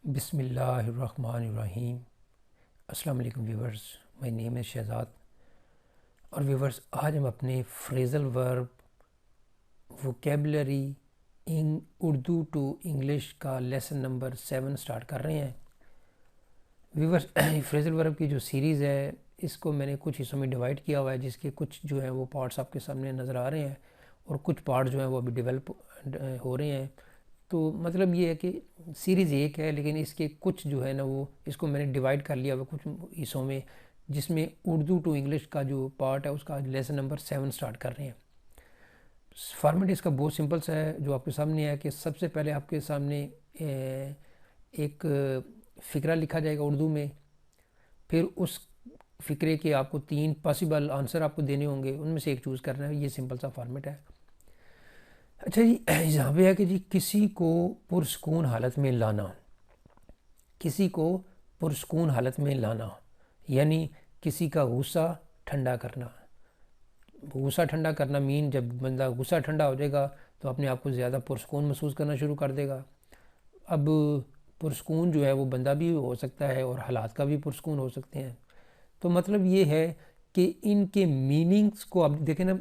بسم اللہ الرحمن الرحیم۔ السلام علیکم ویورز، مائی نیم ہے شہزاد۔ اور ویورز، آج ہم اپنے فریزل ورب ووکیبلری اردو ٹو انگلش کا لیسن نمبر 7 سٹارٹ کر رہے ہیں۔ ویورز، فریزل ورب کی جو سیریز ہے اس کو میں نے کچھ حصوں میں ڈیوائڈ کیا ہوا ہے، جس کے کچھ جو ہیں وہ پارٹس آپ کے سامنے نظر آ رہے ہیں اور کچھ پارٹ جو ہیں وہ ابھی ڈیولپ ہو رہے ہیں۔ تو مطلب یہ ہے کہ سیریز ایک ہے، لیکن اس کے کچھ جو ہے نا وہ اس کو میں نے ڈیوائڈ کر لیا ہوا کچھ حصوں میں، جس میں اردو ٹو انگلش کا جو پارٹ ہے اس کا لیسن نمبر 7 سٹارٹ کر رہے ہیں۔ فارمیٹ اس کا بہت سمپل سا ہے جو آپ کے سامنے ہے کہ سب سے پہلے آپ کے سامنے ایک فقرہ لکھا جائے گا اردو میں، پھر اس فقرے کے آپ کو 3 پاسبل آنسر آپ کو دینے ہوں گے، ان میں سے ایک چوز کرنا ہے۔ یہ سمپل سا فارمیٹ ہے۔ اچھا جی، یہاں پہ ہے کہ جی کسی کو پرسکون حالت میں لانا، کسی کو پرسکون حالت میں لانا یعنی کسی کا غصہ ٹھنڈا کرنا۔ غصہ ٹھنڈا کرنا مین جب بندہ غصہ ٹھنڈا ہو جائے گا تو اپنے آپ کو زیادہ پرسکون محسوس کرنا شروع کر دے گا۔ اب پرسکون جو ہے وہ بندہ بھی ہو سکتا ہے اور حالات کا بھی پرسکون ہو سکتے ہیں۔ تو مطلب یہ ہے کہ ان کے میننگز کو آپ دیکھیں نا،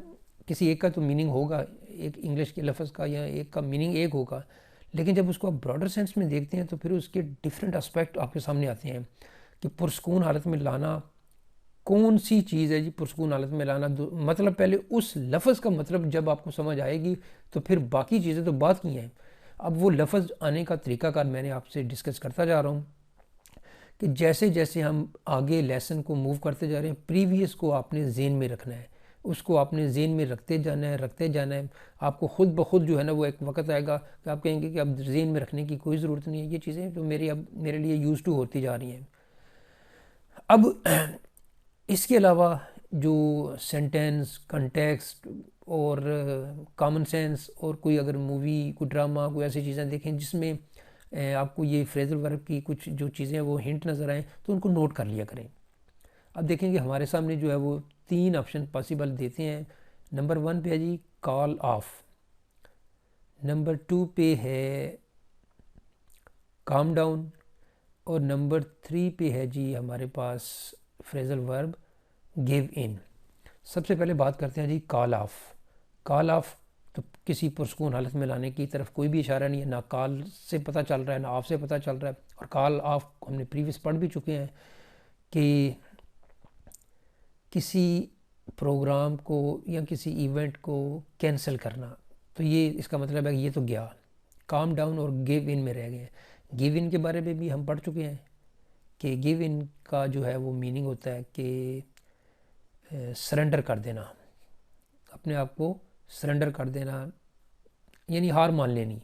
کسی ایک کا تو میننگ ہوگا، ایک انگلش کے لفظ کا یا ایک کا میننگ ایک ہوگا، لیکن جب اس کو آپ براڈر سینس میں دیکھتے ہیں تو پھر اس کے ڈیفرنٹ اسپیکٹ آپ کے سامنے آتے ہیں کہ پرسکون حالت میں لانا کون سی چیز ہے جی۔ پرسکون حالت میں لانا مطلب پہلے اس لفظ کا مطلب جب آپ کو سمجھ آئے گی تو پھر باقی چیزیں تو بات کی ہیں۔ اب وہ لفظ آنے کا طریقہ کار میں نے آپ سے ڈسکس کرتا جا رہا ہوں کہ جیسے جیسے ہم آگے لیسن کو موو کرتے جا رہے ہیں، پریویس کو آپ نے ذہن میں رکھنا ہے، اس کو آپ نے ذہن میں رکھتے جانا ہے۔ آپ کو خود بخود جو ہے نا وہ ایک وقت آئے گا کہ آپ کہیں گے کہ اب ذہن میں رکھنے کی کوئی ضرورت نہیں ہے، یہ چیزیں تو میرے لیے یوز ٹو ہوتی جا رہی ہیں۔ اب اس کے علاوہ جو سینٹینس، کنٹیکسٹ اور کامن سینس اور کوئی اگر مووی، کوئی ڈرامہ، کوئی ایسی چیزیں دیکھیں جس میں آپ کو یہ فریزل ورب کی کچھ جو چیزیں وہ ہنٹ نظر آئیں تو ان کو نوٹ کر لیا کریں۔ اب دیکھیں کہ ہمارے سامنے جو ہے وہ 3 آپشن پاسبل دیتے ہیں۔ نمبر 1 پہ ہے جی کال آف، نمبر 2 پہ ہے کام ڈاؤن، اور نمبر 3 پہ ہے جی ہمارے پاس فریزل ورب گیو ان۔ سب سے پہلے بات کرتے ہیں جی کال آف۔ کال آف تو کسی پرسکون حالت میں لانے کی طرف کوئی بھی اشارہ نہیں ہے، نہ کال سے پتہ چل رہا ہے نہ آف سے پتہ چل رہا ہے۔ اور کال آف ہم نے پریویس پڑھ بھی چکے ہیں کہ کسی پروگرام کو یا کسی ایونٹ کو کینسل کرنا، تو یہ اس کا مطلب ہے کہ یہ تو گیا۔ کام ڈاؤن اور گیو ان میں رہ گئے ہیں۔ گیو ان کے بارے میں بھی ہم پڑھ چکے ہیں کہ گیو ان کا جو ہے وہ میننگ ہوتا ہے کہ سرنڈر کر دینا، اپنے آپ کو سرنڈر کر دینا یعنی ہار مان لینی۔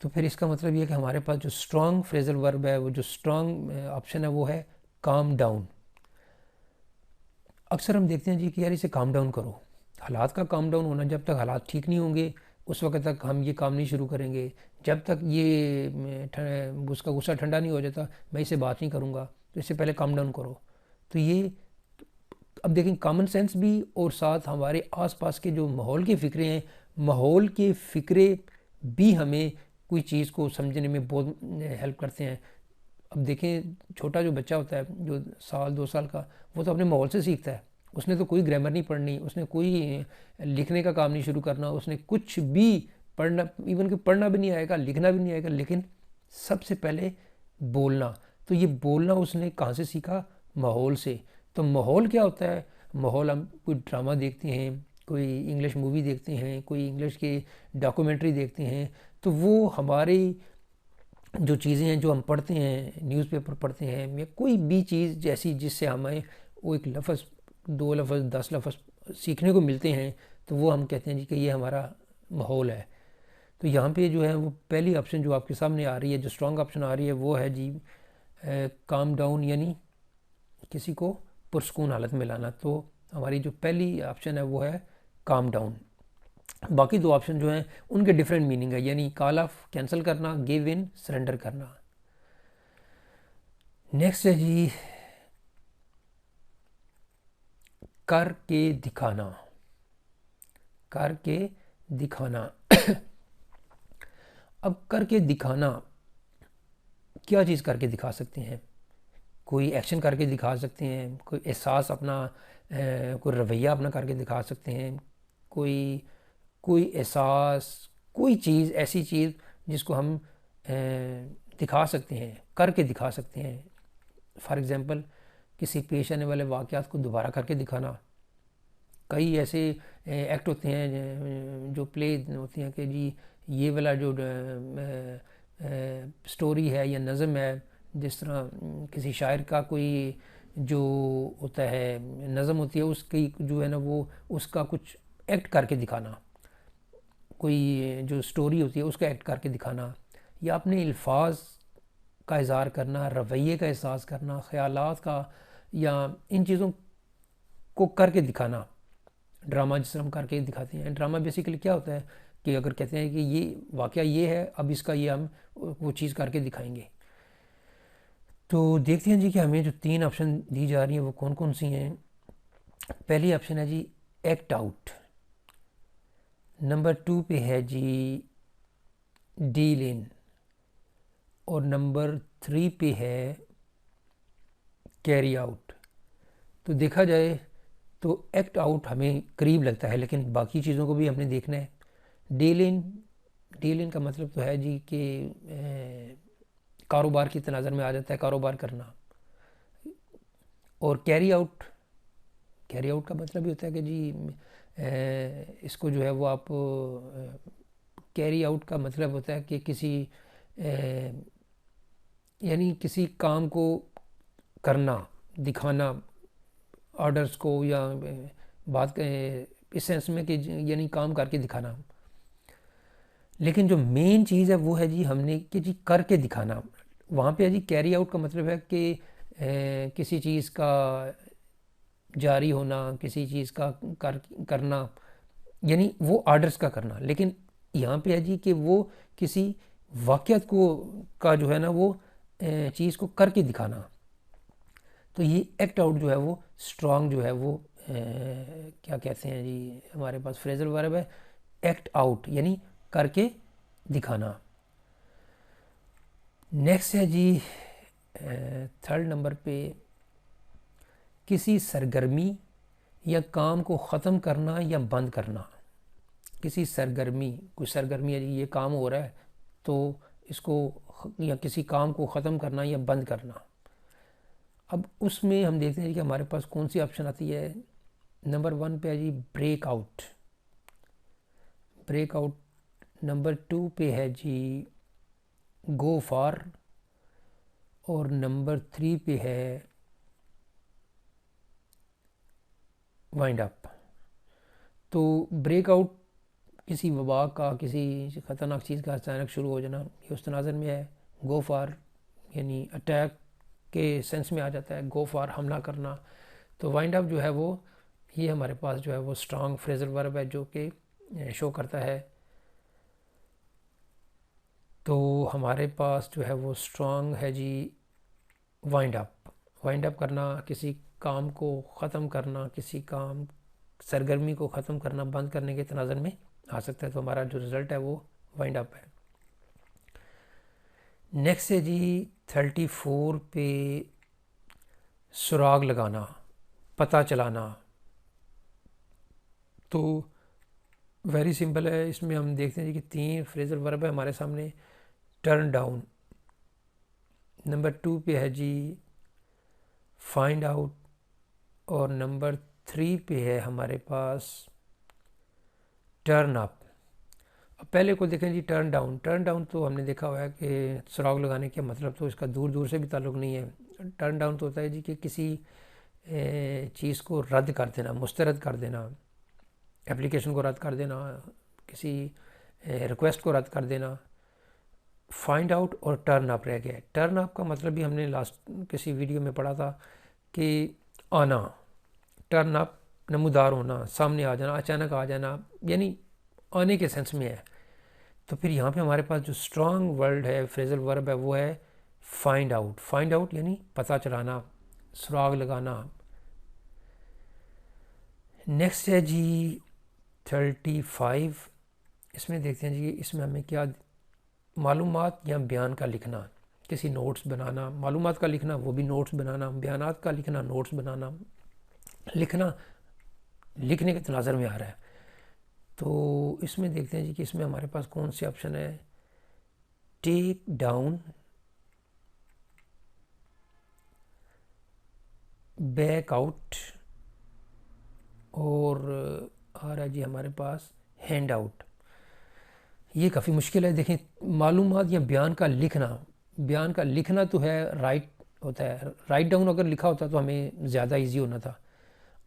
تو پھر اس کا مطلب یہ ہے کہ ہمارے پاس جو اسٹرانگ فریزل ورب ہے، وہ جو اسٹرانگ آپشن ہے وہ ہے کام ڈاؤن۔ اکثر ہم دیکھتے ہیں جی کہ یار اسے کام ڈاؤن کرو۔ حالات کا کام ڈاؤن ہونا، جب تک حالات ٹھیک نہیں ہوں گے اس وقت تک ہم یہ کام نہیں شروع کریں گے۔ جب تک یہ اس کا غصہ ٹھنڈا نہیں ہو جاتا میں اسے بات نہیں کروں گا، تو اس سے پہلے کام ڈاؤن کرو۔ تو یہ اب دیکھیں کامن سینس بھی اور ساتھ ہمارے آس پاس کے جو ماحول کے فقرے ہیں، ماحول کے فقرے بھی ہمیں کوئی چیز کو سمجھنے میں بہت ہیلپ کرتے ہیں۔ اب دیکھیں چھوٹا جو بچہ ہوتا ہے جو 1-2 سال کا، وہ تو اپنے ماحول سے سیکھتا ہے۔ اس نے تو کوئی گرامر نہیں پڑھنی، اس نے کوئی لکھنے کا کام نہیں شروع کرنا، اس نے کچھ بھی پڑھنا، ایون کہ پڑھنا بھی نہیں آئے گا، لکھنا بھی نہیں آئے گا، لیکن سب سے پہلے بولنا۔ تو یہ بولنا اس نے کہاں سے سیکھا؟ ماحول سے۔ تو ماحول کیا ہوتا ہے؟ ماحول ہم کوئی ڈرامہ دیکھتے ہیں، کوئی انگلش مووی دیکھتے ہیں، کوئی انگلش کی ڈاکومنٹری دیکھتے ہیں، تو وہ ہماری جو چیزیں ہیں جو ہم پڑھتے ہیں، نیوز پیپر پڑھتے ہیں یا کوئی بھی چیز جیسی جس سے ہمیں وہ ایک لفظ، 2 لفظ، 10 لفظ سیکھنے کو ملتے ہیں، تو وہ ہم کہتے ہیں جی کہ یہ ہمارا ماحول ہے۔ تو یہاں پہ جو ہے وہ پہلی آپشن جو آپ کے سامنے آ رہی ہے، جو اسٹرانگ آپشن آ رہی ہے، وہ ہے جی کام ڈاؤن یعنی کسی کو پرسکون حالت میں لانا۔ تو ہماری جو پہلی آپشن ہے وہ ہے کام ڈاؤن۔ باقی 2 آپشن جو ہیں ان کے ڈیفرنٹ میننگ ہے، یعنی کال آف کینسل کرنا، گیو ان سرنڈر کرنا۔ نیکسٹ ہے جی کر کے دکھانا۔ کر کے دکھانا اب کر کے دکھانا کیا چیز کر کے دکھا سکتے ہیں؟ کوئی ایکشن کر کے دکھا سکتے ہیں، کوئی احساس اپنا، کوئی رویہ اپنا کر کے دکھا سکتے ہیں، کوئی احساس، کوئی چیز، ایسی چیز جس کو ہم دکھا سکتے ہیں، کر کے دکھا سکتے ہیں. فار ایگزامپل کسی پیش آنے والے واقعات کو دوبارہ کر کے دکھانا. کئی ایسے ایکٹ ہوتے ہیں جو پلے ہوتے ہیں کہ جی یہ والا جو سٹوری ہے یا نظم ہے، جس طرح کسی شاعر کا کوئی جو ہوتا ہے نظم ہوتی ہے، اس کی جو ہے نا وہ اس کا کچھ ایکٹ کر کے دکھانا، کوئی جو سٹوری ہوتی ہے اس کا ایکٹ کر کے دکھانا، یا اپنے الفاظ کا اظہار کرنا، رویے کا احساس کرنا، خیالات کا، یا ان چیزوں کو کر کے دکھانا. ڈرامہ جس طرح ہم کر کے دکھاتے ہیں. ڈرامہ بیسیکلی کیا ہوتا ہے کہ اگر کہتے ہیں کہ یہ واقعہ یہ ہے، اب اس کا یہ ہم وہ چیز کر کے دکھائیں گے. تو دیکھتے ہیں جی کہ ہمیں جو 3 آپشن دی جا رہی ہیں وہ کون کون سی ہیں. پہلی آپشن ہے جی ایکٹ آؤٹ. نمبر 2 پہ ہے جی ڈیل ان. اور نمبر 3 پہ ہے کیری آؤٹ. تو دیکھا جائے تو ایکٹ آؤٹ ہمیں قریب لگتا ہے، لیکن باقی چیزوں کو بھی ہم نے دیکھنا ہے. ڈیل ان کا مطلب تو ہے جی کہ کاروبار کی تناظر میں آ جاتا ہے، کاروبار کرنا. اور کیری آؤٹ کا مطلب یہ ہوتا ہے کہ جی اس کو جو ہے وہ آپ کیری آؤٹ کا مطلب ہوتا ہے کہ کسی یعنی کسی کام کو کرنا، دکھانا، آرڈرز کو، یا بات اس سینس میں کہ یعنی کام کر کے دکھانا. لیکن جو مین چیز ہے وہ ہے جی ہم نے کہ جی کر کے دکھانا. وہاں پہ جی کیری آؤٹ کا مطلب ہے کہ کسی چیز کا جاری ہونا، کسی چیز کا کرنا، یعنی وہ آرڈرز کا کرنا. لیکن یہاں پہ ہے جی کہ وہ کسی واقعات کا جو ہے نا وہ چیز کو کر کے دکھانا. تو یہ ایکٹ آؤٹ جو ہے وہ اسٹرانگ جو ہے وہ کیا کہتے ہیں جی، ہمارے پاس فریزل ورب ہے ایکٹ آؤٹ، یعنی کر کے دکھانا. نیکسٹ ہے جی 3rd نمبر پہ کسی سرگرمی یا کام کو ختم کرنا یا بند کرنا. کسی کوئی سرگرمی ہے جی، یہ کام ہو رہا ہے تو اس کو، یا کسی کام کو ختم کرنا یا بند کرنا. اب اس میں ہم دیکھتے ہیں کہ ہمارے پاس کون سی آپشن آتی ہے. نمبر 1 پہ ہے جی بریک آؤٹ. نمبر 2 پہ ہے جی گو فار. اور نمبر 3 پہ ہے وائنڈ اپ. تو بریک آؤٹ کسی وبا کا، کسی خطرناک چیز کا اچانک شروع ہو جانا، یہ اس تناظر میں ہے. گو فار یعنی اٹیک کے سینس میں آ جاتا ہے، گو فار حملہ کرنا. تو وائنڈ اپ جو ہے وہ یہ ہمارے پاس جو ہے وہ اسٹرانگ فریزل ورب ہے جو کہ شو کرتا ہے. تو ہمارے پاس جو ہے وہ اسٹرانگ ہے جی وائنڈ اپ کرنا، کسی کام کو ختم کرنا، کسی سرگرمی کو ختم کرنا، بند کرنے کے تناظر میں آ سکتا ہے. تو ہمارا جو رزلٹ ہے وہ وائنڈ اپ ہے. نیکسٹ ہے جی 34 پہ سراغ لگانا، پتہ چلانا. تو ویری سمپل ہے. اس میں ہم دیکھتے ہیں جی کہ 3 فریزل ورب ہے ہمارے سامنے. Turn down. نمبر 2 پہ ہے جی فائنڈ آؤٹ. اور نمبر 3 پہ ہے ہمارے پاس ٹرن اپ. اب پہلے کو دیکھیں جی ٹرن ڈاؤن تو ہم نے دیکھا ہوا ہے کہ سراغ لگانے کا مطلب تو اس کا دور سے بھی تعلق نہیں ہے. ٹرن ڈاؤن تو ہوتا ہے جی کہ کسی چیز کو رد کر دینا، مسترد کر دینا، اپلیکیشن کو رد کر دینا، کسی ریکویسٹ کو رد کر دینا. فائنڈ آؤٹ اور ٹرن اپ رہ گیا. ٹرن اپ کا مطلب بھی ہم نے لاسٹ کسی ویڈیو میں پڑھا تھا کہ آنا. ٹرن اپ نمودار ہونا، سامنے آ جانا، اچانک آ جانا، یعنی آنے کے سینس میں ہے. تو پھر یہاں پہ ہمارے پاس جو اسٹرانگ ورڈ ہے، فریزل ورب ہے، وہ ہے فائنڈ آؤٹ یعنی پتہ چلانا، سراغ لگانا. نیکسٹ ہے جی 35. اس میں دیکھتے ہیں جی اس میں ہمیں کیا معلومات یا بیان کا لکھنا، کسی نوٹس بنانا، معلومات کا لکھنا وہ بھی نوٹس بنانا، بیانات کا لکھنا نوٹس بنانا، لکھنے کے تناظر میں آ رہا ہے. تو اس میں دیکھتے ہیں جی کہ اس میں ہمارے پاس کون سے آپشن ہے. ٹیک ڈاؤن، بیک آؤٹ، اور آ رہا ہے جی ہمارے پاس ہینڈ آؤٹ. یہ کافی مشکل ہے. دیکھیں معلومات یا بیان کا لکھنا تو ہے رائٹ ہوتا ہے، رائٹ ڈاؤن اگر لکھا ہوتا تو ہمیں زیادہ ایزی ہونا تھا.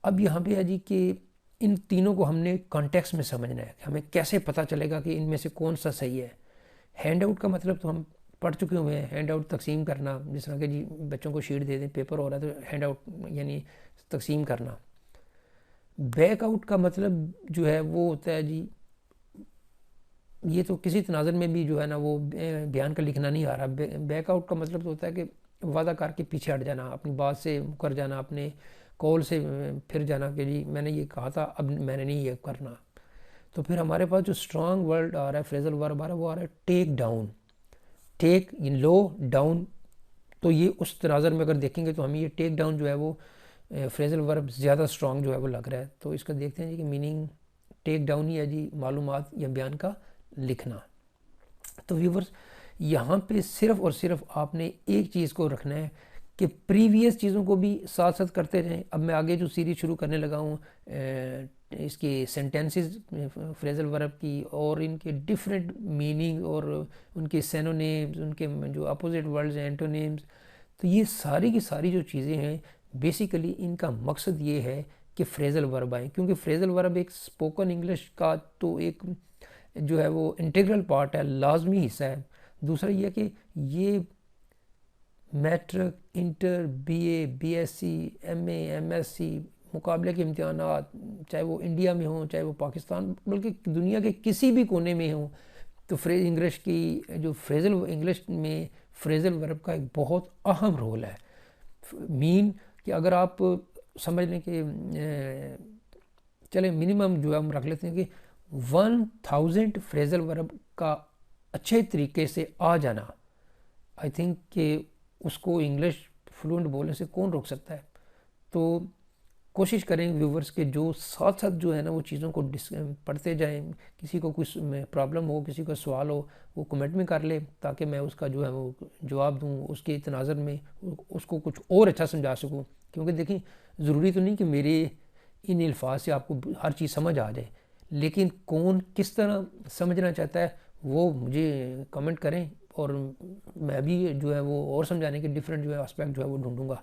اب یہاں پہ ہے جی کہ ان تینوں کو ہم نے کانٹیکس میں سمجھنا ہے کہ ہمیں کیسے پتہ چلے گا کہ ان میں سے کون سا صحیح ہے. ہینڈ آؤٹ کا مطلب تو ہم پڑھ چکے ہوئے ہیں. ہینڈ آؤٹ تقسیم کرنا، جس طرح کہ جی بچوں کو شیٹ دے دیں، پیپر ہو رہا ہے تو ہینڈ آؤٹ یعنی تقسیم کرنا. بیک آؤٹ کا مطلب جو ہے وہ ہوتا ہے جی، یہ تو کسی تناظر میں بھی جو ہے نا وہ بیان کا لکھنا نہیں آ رہا. بیک آؤٹ کا مطلب تو ہوتا ہے کہ وعدہ کر کے پیچھے ہٹ جانا، اپنی بات سے مکر جانا، اپنے کال سے پھر جانا کہ جی میں نے یہ کہا تھا اب میں نے نہیں یہ کرنا. تو پھر ہمارے پاس جو اسٹرانگ ورڈ آ رہا ہے، فریزل ورب آ رہا ہے، وہ آ رہا ہے ٹیک ڈاؤن. ٹیک لو، ڈاؤن. تو یہ اس تناظر میں اگر دیکھیں گے تو ہمیں یہ ٹیک ڈاؤن جو ہے وہ فریزل ورب زیادہ اسٹرانگ جو ہے وہ لگ رہا ہے. تو اس کا دیکھتے ہیں جی کہ میننگ ٹیک ڈاؤن ہی ہے جی معلومات یا بیان کا لکھنا. تو ویورز یہاں پہ صرف اور صرف آپ نے ایک چیز کو رکھنا ہے کہ پریویس چیزوں کو بھی ساتھ ساتھ کرتے رہیں. اب میں آگے جو سیریز شروع کرنے لگا ہوں اس کی سینٹینسز فریزل ورب کی، اور ان کے ڈیفرنٹ میننگ اور ان کے سینونیمز، ان کے جو اپوزٹ ورڈز ہیں، اینٹونیمز، تو یہ ساری کی ساری جو چیزیں ہیں بیسیکلی ان کا مقصد یہ ہے کہ فریزل ورب آئیں. کیونکہ فریزل ورب ایک اسپوکن انگلش کا تو ایک جو ہے وہ انٹیگرل پارٹ ہے، لازمی حصہ ہے. دوسرا یہ کہ یہ matric, inter, B A, B S C, M A, M S C, مقابلے کے امتحانات، چاہے وہ انڈیا میں ہوں چاہے وہ پاکستان، بلکہ دنیا کے کسی بھی کونے میں ہوں، تو انگلش کی جو فریزل انگلش میں فریزل ورب کا ایک بہت اہم رول ہے. مین کہ اگر آپ سمجھ لیں کہ چلیں منیمم جو ہے ہم رکھ لیتے ہیں کہ 1000 فریزل ورب کا اچھے طریقے سے آ جانا، آئی تھنک کہ اس کو انگلش فلوئنٹ بولنے سے کون روک سکتا ہے. تو کوشش کریں ویورز کے جو ساتھ ساتھ جو ہے نا وہ چیزوں کو پڑھتے جائیں. کسی کو کچھ پرابلم ہو، کسی کو سوال ہو، وہ کمنٹ میں کر لے تاکہ میں اس کا جو ہے وہ جواب دوں، اس کے تناظر میں اس کو کچھ اور اچھا سمجھا سکوں. کیونکہ دیکھیں ضروری تو نہیں کہ میرے ان الفاظ سے آپ کو ہر چیز سمجھ آ جائے، لیکن کون کس طرح سمجھنا چاہتا ہے وہ مجھے کمنٹ کریں، اور میں بھی جو ہے وہ اور سمجھانے کے ڈیفرنٹ جو ہے اسپیکٹ جو ہے وہ ڈھونڈوں گا.